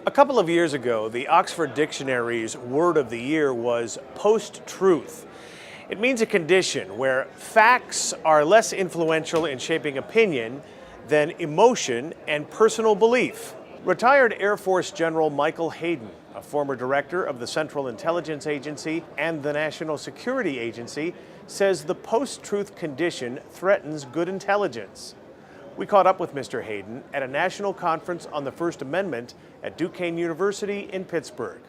A couple of years ago, the Oxford Dictionaries word of the year was post-truth. It means a condition where facts are less influential in shaping opinion than emotion and personal belief. Retired Air Force General Michael Hayden, a former director of the Central Intelligence Agency and the National Security Agency, says the post-truth condition threatens good intelligence. We caught up with Mr. Hayden at a national conference on the First Amendment at Duquesne University in Pittsburgh.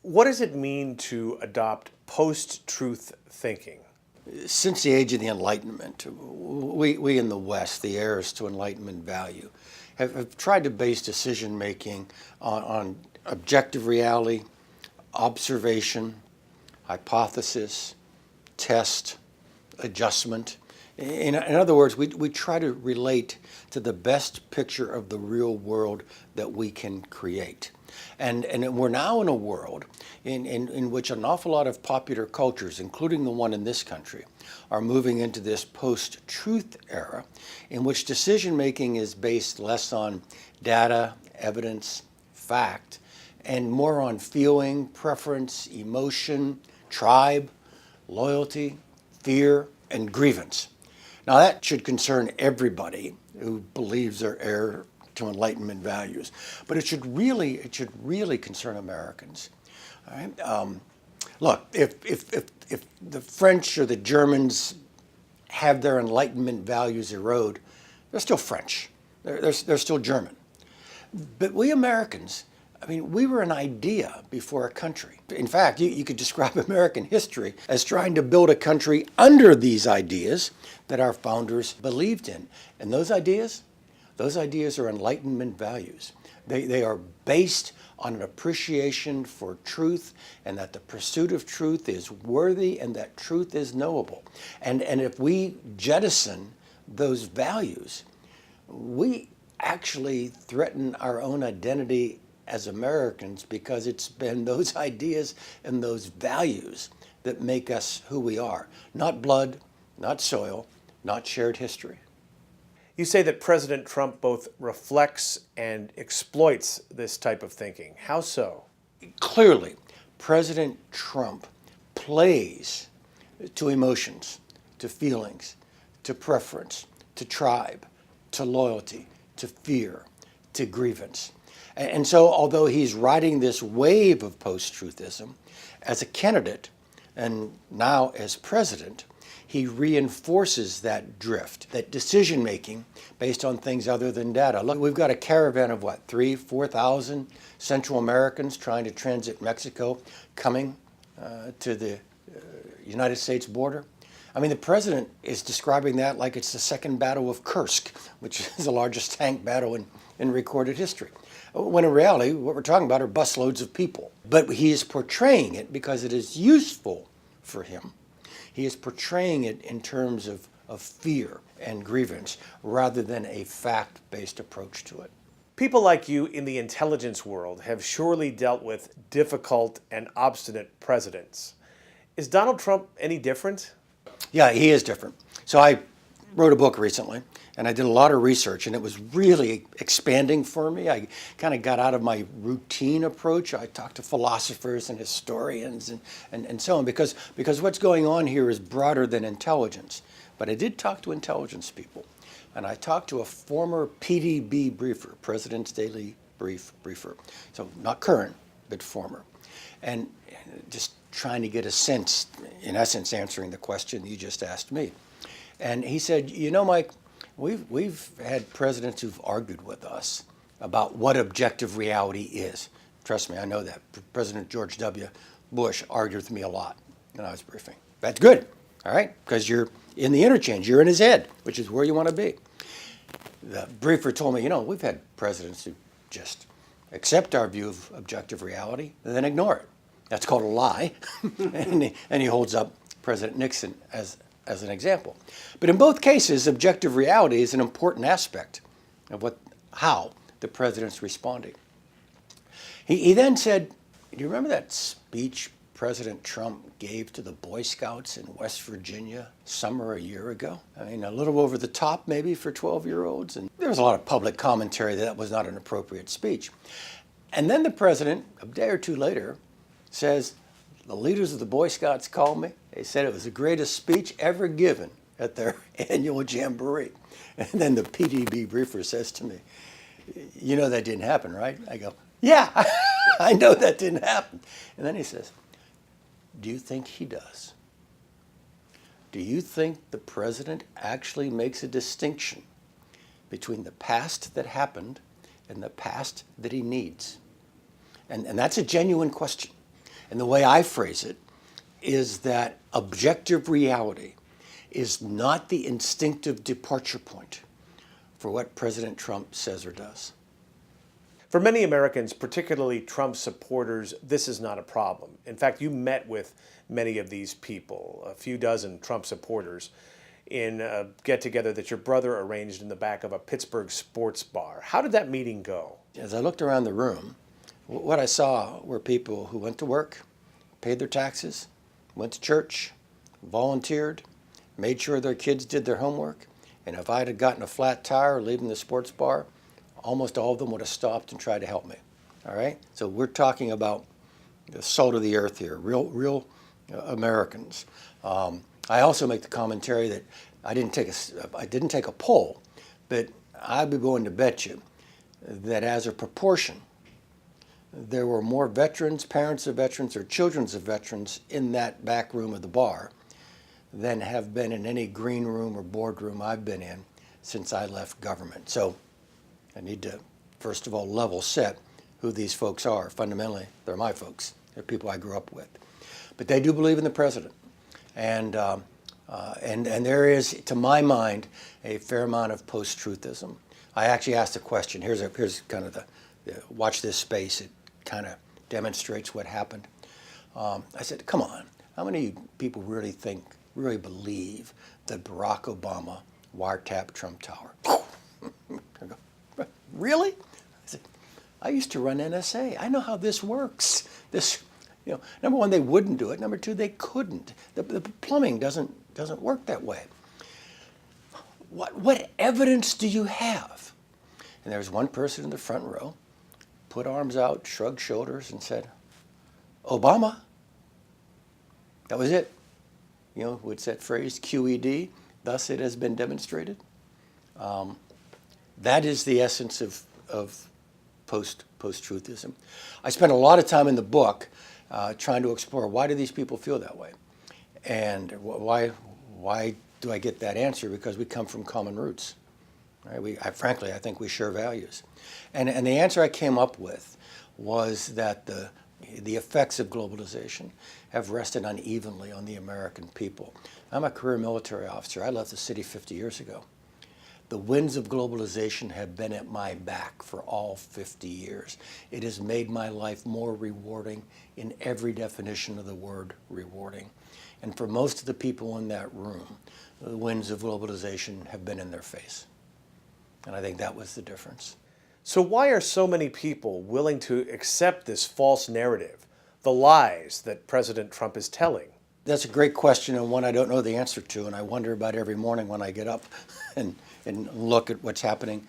What does it mean to adopt post-truth thinking? Since the age of the Enlightenment, we in the West, the heirs to Enlightenment value, have tried to base decision-making on objective reality, observation, hypothesis, test, adjustment. In other words, we try to relate to the best picture of the real world that we can create. And we're now in a world in which an awful lot of popular cultures, including the one in this country, are moving into this post-truth era in which decision-making is based less on data, evidence, fact, and more on feeling, preference, emotion, tribe, loyalty, fear, and grievance. Now that should concern everybody who believes they're heir to Enlightenment values, but it should really concern Americans. All right? Look, if the French or the Germans have their Enlightenment values erode, they're still French. They're still German. But we Americans, we were an idea before a country. In fact, you could describe American history as trying to build a country under these ideas that our founders believed in. And those ideas are Enlightenment values. They are based on an appreciation for truth and that the pursuit of truth is worthy and that truth is knowable. And if we jettison those values, we actually threaten our own identity as Americans, because it's been those ideas and those values that make us who we are. Not blood, not soil, not shared history. You say that President Trump both reflects and exploits this type of thinking. How so? Clearly, President Trump plays to emotions, to feelings, to preference, to tribe, to loyalty, to fear, to grievance. And so, although he's riding this wave of post-truthism, as a candidate and now as president, he reinforces that drift, that decision-making based on things other than data. Look, we've got a caravan of 4,000 Central Americans trying to transit Mexico, coming to the United States border. The president is describing that like it's the Second Battle of Kursk, which is the largest tank battle in recorded history. When in reality, what we're talking about are busloads of people. But he is portraying it because it is useful for him. He is portraying it in terms of fear and grievance rather than a fact-based approach to it. People like you in the intelligence world have surely dealt with difficult and obstinate presidents. Is Donald Trump any different? Yeah, he is different. So I wrote a book recently, and I did a lot of research, and it was really expanding for me. I kind of got out of my routine approach. I talked to philosophers and historians and so on, because what's going on here is broader than intelligence. But I did talk to intelligence people, and I talked to a former PDB briefer, President's Daily briefer. So not current, but former. And just trying to get a sense, in essence, answering the question you just asked me. And he said, Mike, we've had presidents who've argued with us about what objective reality is. Trust me, I know that. President George W. Bush argued with me a lot when I was briefing. That's good, all right, because you're in the interchange. You're in his head, which is where you want to be. The briefer told me, we've had presidents who just accept our view of objective reality and then ignore it. That's called a lie. and he holds up President Nixon as an example. But in both cases, objective reality is an important aspect of how the president's responding. He then said, do you remember that speech President Trump gave to the Boy Scouts in West Virginia summer a year ago? I mean, a little over the top maybe for 12-year-olds. And there was a lot of public commentary that that was not an appropriate speech. And then the president, a day or two later, says, the leaders of the Boy Scouts called me. They said it was the greatest speech ever given at their annual jamboree. And then the PDB briefer says to me, you know that didn't happen, right? I go, yeah, I know that didn't happen. And then he says, do you think he does? Do you think the president actually makes a distinction between the past that happened and the past that he needs? And that's a genuine question. And the way I phrase it is that objective reality is not the instinctive departure point for what President Trump says or does. For many Americans, particularly Trump supporters, this is not a problem. In fact, you met with many of these people, a few dozen Trump supporters, in a get-together that your brother arranged in the back of a Pittsburgh sports bar. How did that meeting go? As I looked around the room, what I saw were people who went to work, paid their taxes, went to church, volunteered, made sure their kids did their homework, and if I had gotten a flat tire leaving the sports bar, almost all of them would have stopped and tried to help me. All right? So we're talking about the salt of the earth here, real Americans. I also make the commentary that I didn't take a poll, but I'd be willing to bet you that as a proportion, there were more veterans, parents of veterans, or children of veterans in that back room of the bar than have been in any green room or boardroom I've been in since I left government. So I need to, first of all, level set who these folks are. Fundamentally, they're my folks. They're people I grew up with. But they do believe in the president. And there is, to my mind, a fair amount of post-truthism. I actually asked a question. Here's kind of the watch this space. It kind of demonstrates what happened. I said, come on, how many people really believe that Barack Obama wiretapped Trump Tower? I go, really? I said, I used to run NSA. I know how this works. Number one, they wouldn't do it. Number two, they couldn't. The plumbing doesn't work that way. What evidence do you have? And there was one person in the front row, put arms out, shrugged shoulders, and said, Obama. That was it. What's that phrase? QED. Thus it has been demonstrated. That is the essence of post-truthism. I spent a lot of time in the book trying to explore why do these people feel that way, and why do I get that answer? Because we come from common roots. Right? Frankly, I think we share values, and the answer I came up with was that the effects of globalization have rested unevenly on the American people. I'm a career military officer. I left the city 50 years ago. The winds of globalization have been at my back for all 50 years. It has made my life more rewarding in every definition of the word rewarding. And for most of the people in that room, the winds of globalization have been in their face. And I think that was the difference. So why are so many people willing to accept this false narrative, the lies that President Trump is telling? That's a great question, and one I don't know the answer to, and I wonder about every morning when I get up and look at what's happening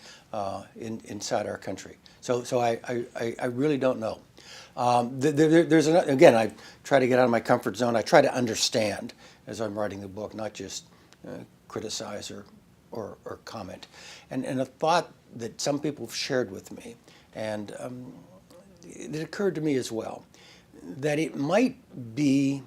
inside our country. So I really don't know. Again, I try to get out of my comfort zone. I try to understand as I'm writing the book, not just criticize or comment. And a thought that some people have shared with me, and it occurred to me as well, that it might be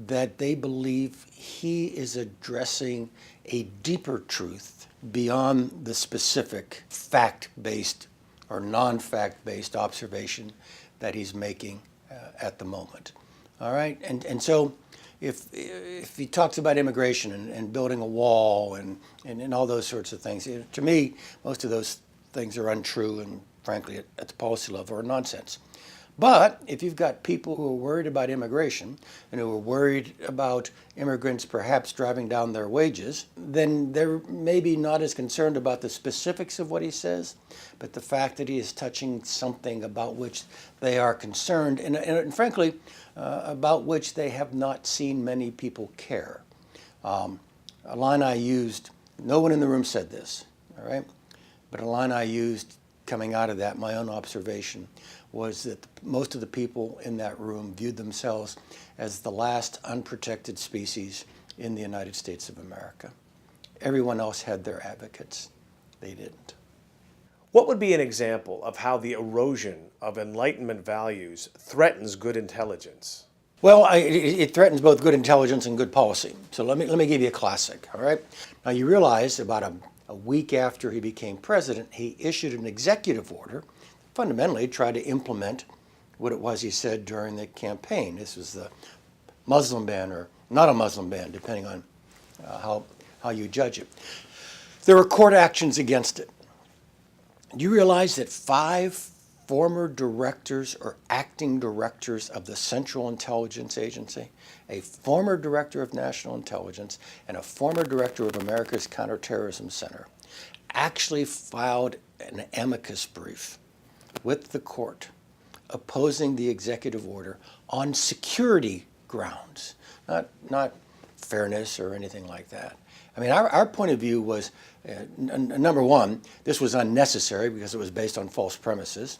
that they believe he is addressing a deeper truth beyond the specific fact-based or non-fact-based observation that he's making at the moment. All right, and so if he talks about immigration and building a wall and all those sorts of things, to me, most of those things are untrue and frankly at the policy level are nonsense. But if you've got people who are worried about immigration and who are worried about immigrants perhaps driving down their wages, then they're maybe not as concerned about the specifics of what he says, but the fact that he is touching something about which they are concerned and frankly, about which they have not seen many people care. A line I used, no one in the room said this, all right? But a line I used coming out of that, my own observation, was that most of the people in that room viewed themselves as the last unprotected species in the United States of America. Everyone else had their advocates. They didn't. What would be an example of how the erosion of Enlightenment values threatens good intelligence? Well, it threatens both good intelligence and good policy. So let me give you a classic, all right? Now you realize about a week after he became president, he issued an executive order, fundamentally tried to implement what it was he said during the campaign. This was the Muslim ban or not a Muslim ban, depending on how you judge it. There were court actions against it. Do you realize that 5 former directors or acting directors of the Central Intelligence Agency, a former director of National Intelligence, and a former director of America's Counterterrorism Center, actually filed an amicus brief with the court opposing the executive order on security grounds, not fairness or anything like that. I mean, our point of view was, number one, this was unnecessary because it was based on false premises.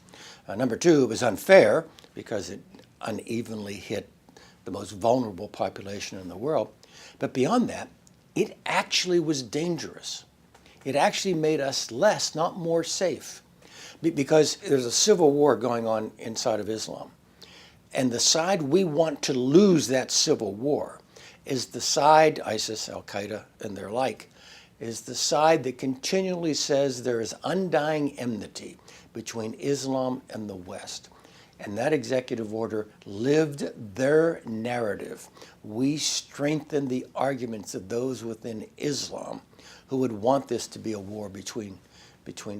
Number two, it was unfair because it unevenly hit the most vulnerable population in the world. But beyond that, it actually was dangerous. It actually made us less, not more safe, because there's a civil war going on inside of Islam. And the side we want to lose that civil war is the side, ISIS, Al-Qaeda, and their like, is the side that continually says there is undying enmity between Islam and the West. And that executive order lived their narrative. We strengthen the arguments of those within Islam who would want this to be a war between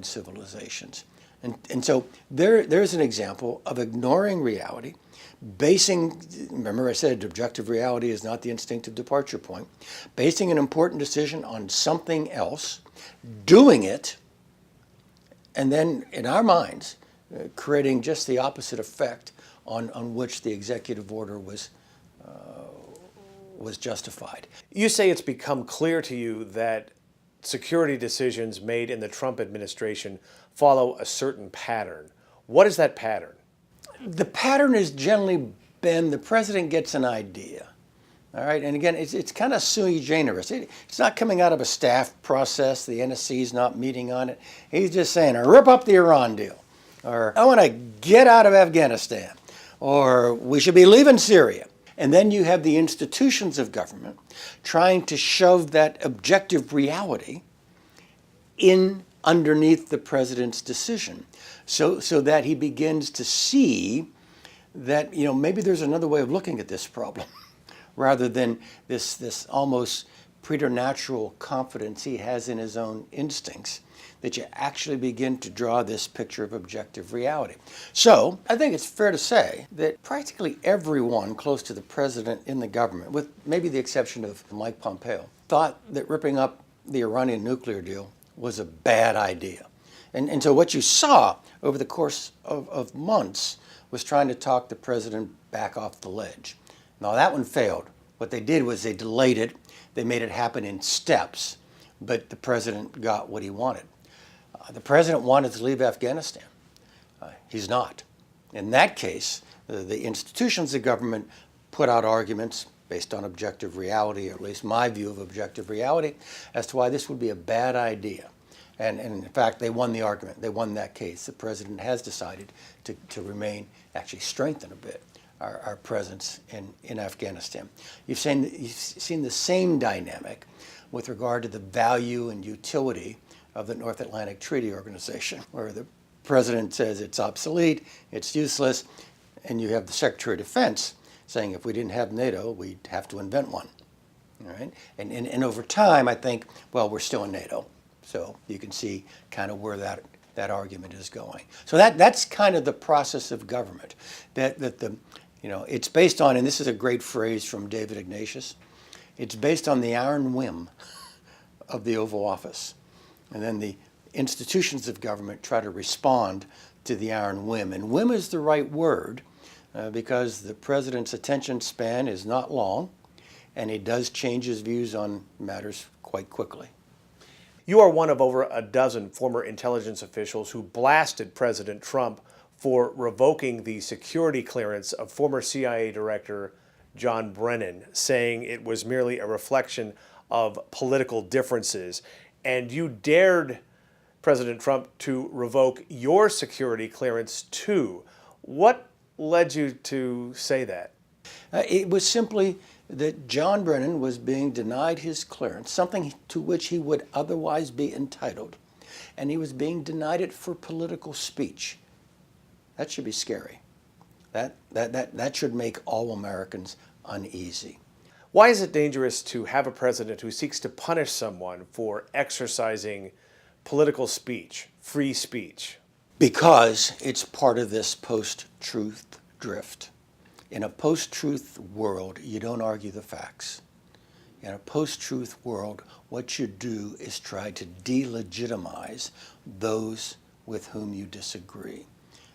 civilizations. And so there's an example of ignoring reality, remember I said objective reality is not the instinctive departure point, basing an important decision on something else, doing it, and then in our minds, creating just the opposite effect on which the executive order was justified. You say it's become clear to you that security decisions made in the Trump administration follow a certain pattern. What is that pattern? The pattern has generally been the president gets an idea, all right? And again, it's kind of sui generis. It's not coming out of a staff process. The NSC is not meeting on it. He's just saying, rip up the Iran deal, or I want to get out of Afghanistan, or we should be leaving Syria. And then you have the institutions of government trying to shove that objective reality in underneath the president's decision so that he begins to see that, maybe there's another way of looking at this problem rather than this almost preternatural confidence he has in his own instincts, that you actually begin to draw this picture of objective reality. So I think it's fair to say that practically everyone close to the president in the government, with maybe the exception of Mike Pompeo, thought that ripping up the Iranian nuclear deal was a bad idea. And so what you saw over the course of months was trying to talk the president back off the ledge. Now that one failed. What they did was they delayed it. They made it happen in steps, but the president got what he wanted. The president wanted to leave Afghanistan. He's not. In that case, the institutions of government put out arguments based on objective reality, or at least my view of objective reality, as to why this would be a bad idea. And in fact, they won the argument. They won that case. The president has decided to remain, actually strengthen a bit, our presence in Afghanistan. You've seen the same dynamic with regard to the value and utility of the North Atlantic Treaty Organization, where the president says it's obsolete, it's useless, and you have the Secretary of Defense saying if we didn't have NATO, we'd have to invent one. All right? And over time, I think, well, we're still in NATO. So you can see kind of where that that argument is going. So that's kind of the process of government. It's based on, and this is a great phrase from David Ignatius, it's based on the iron whim of the Oval Office. And then the institutions of government try to respond to the iron whim. And whim is the right word because the president's attention span is not long, and he does change his views on matters quite quickly. You are one of over a dozen former intelligence officials who blasted President Trump for revoking the security clearance of former CIA Director John Brennan, saying it was merely a reflection of political differences. And you dared President Trump to revoke your security clearance too. What led you to say that? It was simply that John Brennan was being denied his clearance, something to which he would otherwise be entitled, and he was being denied it for political speech. That should be scary. That should make all Americans uneasy. Why is it dangerous to have a president who seeks to punish someone for exercising political speech, free speech? Because it's part of this post-truth drift. In a post-truth world, you don't argue the facts. In a post-truth world, what you do is try to delegitimize those with whom you disagree.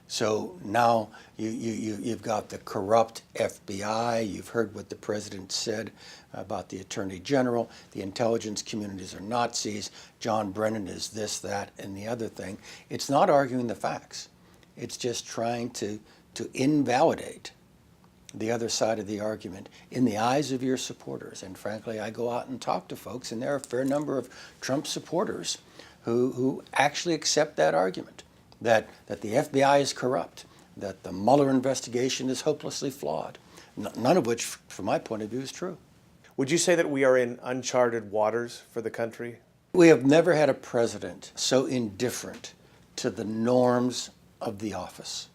So now you've got the corrupt FBI. You've heard what the president said about the attorney general. The intelligence communities are Nazis. John Brennan is this, that, and the other thing. It's not arguing the facts. It's just trying to invalidate the other side of the argument in the eyes of your supporters. And frankly, I go out and talk to folks, and there are a fair number of Trump supporters who actually accept that argument, that the FBI is corrupt, that the Mueller investigation is hopelessly flawed, none of which, from my point of view, is true. Would you say that we are in uncharted waters for the country? We have never had a president so indifferent to the norms of the office.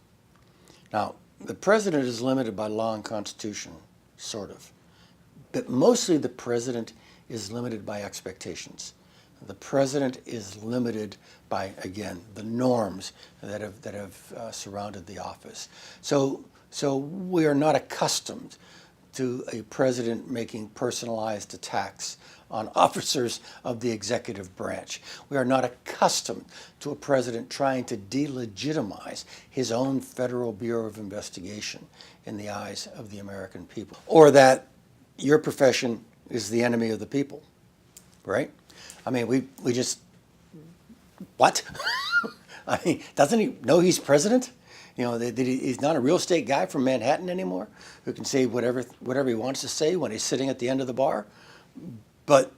Now, the president is limited by law and constitution, sort of. But mostly the president is limited by expectations. The president is limited by, again, the norms that have surrounded the office. So we are not accustomed to a president making personalized attacks on officers of the executive branch. We are not accustomed to a president trying to delegitimize his own Federal Bureau of Investigation in the eyes of the American people, or that your profession is the enemy of the people, right? I mean, we just, what? I mean, doesn't he know he's president? You know, he's not a real estate guy from Manhattan anymore who can say whatever he wants to say when he's sitting at the end of the bar, but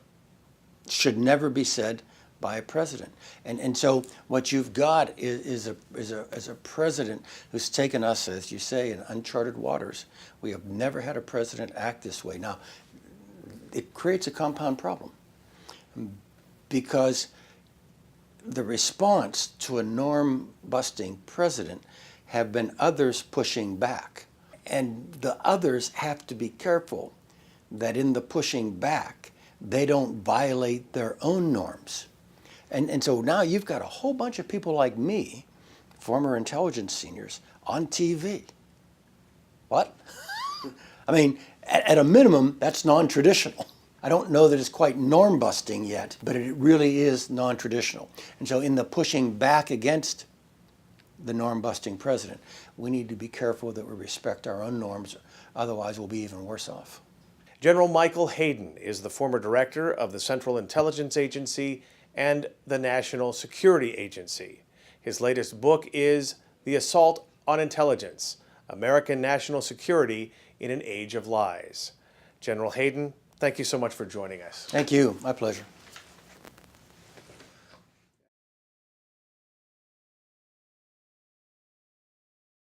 should never be said by a president. And so what you've got is a president who's taken us, as you say, in uncharted waters. We have never had a president act this way. Now, it creates a compound problem, because the response to a norm-busting president have been others pushing back. And the others have to be careful that in the pushing back, they don't violate their own norms. And so now you've got a whole bunch of people like me, former intelligence seniors, on TV. What? I mean, at a minimum, that's non-traditional. I don't know that it's quite norm-busting yet, but it really is non-traditional. And so in the pushing back against the norm-busting president, we need to be careful that we respect our own norms, otherwise we'll be even worse off. General Michael Hayden is the former director of the Central Intelligence Agency and the National Security Agency. His latest book is The Assault on Intelligence: American National Security in an Age of Lies. General Hayden, thank you so much for joining us. Thank you. My pleasure.